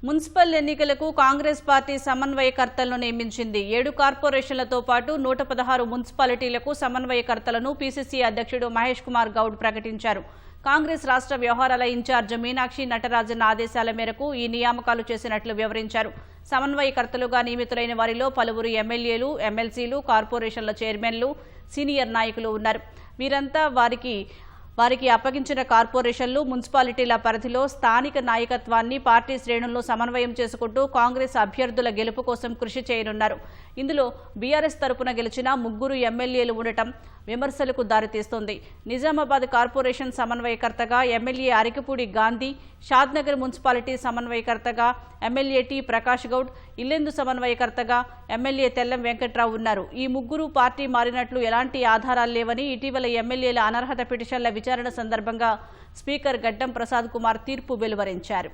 Municipal ఎన్నికలకు Congress party సమన్వయకర్తలను నియమించింది. 7 కార్పొరేషన్లతో పాటు 116 మున్సిపాలిటీలకు సమన్వయకర్తలను పీసీసీ అధ్యక్షుడు మహేష్ కుమార్ గౌడ్ ప్రకటించారు. కాంగ్రెస్ రాష్ట్ర వ్యవహారాల ఇన్ఛార్జ్ మీనాక్షి నటరాజన్ ఆదేశాల మేరకు ఈ నియామకాలు చేసినట్లు వివరించారు. సమన్వయకర్తలుగా నియమితులైన వారిలో పలువురు ఎమ్మెల్యేలు, ఎమ్మెల్సీలు, కార్పొరేషన్ల చైర్మన్లు, సీనియర్ నాయకులు ఉన్నారు. వీరంతా వారికి అప్పగించిన కార్పొరేషన్లు, మున్సిపాలిటీల పరిధిలో స్థానిక నాయకత్వాన్ని పార్టీ శ్రేణుల్లో సమన్వయం చేసుకుంటూ కాంగ్రెస్ అభ్యర్థుల గెలుపు కోసం కృషి చేయనున్నారు. ఇందులో బీఆర్ఎస్ తరపున గెలిచిన 3 ఎమ్మెల్యేలు ఉండటం విమర్శలకు దారితీస్తోంది. నిజామాబాద్ కార్పొరేషన్ సమన్వయకర్తగా ఎమ్మెల్యే అరికపూడి గాంధీ, షాద్నగర్ మున్సిపాలిటీ సమన్వయకర్తగా ఎమ్మెల్యే టి ప్రకాష్ గౌడ్, ఇల్లెందు సమన్వయకర్తగా ఎమ్మెల్యే తెల్లం వెంకట్రావు ఉన్నారు. ఈ 3 పార్టీ మారినట్లు ఎలాంటి ఆధారాలు లేవని ఇటీవల ఎమ్మెల్యేల అనర్హత పిటిషన్ల విచారణ సందర్భంగా స్పీకర్ గడ్డం ప్రసాద్ కుమార్ తీర్పు వెలువరించారు.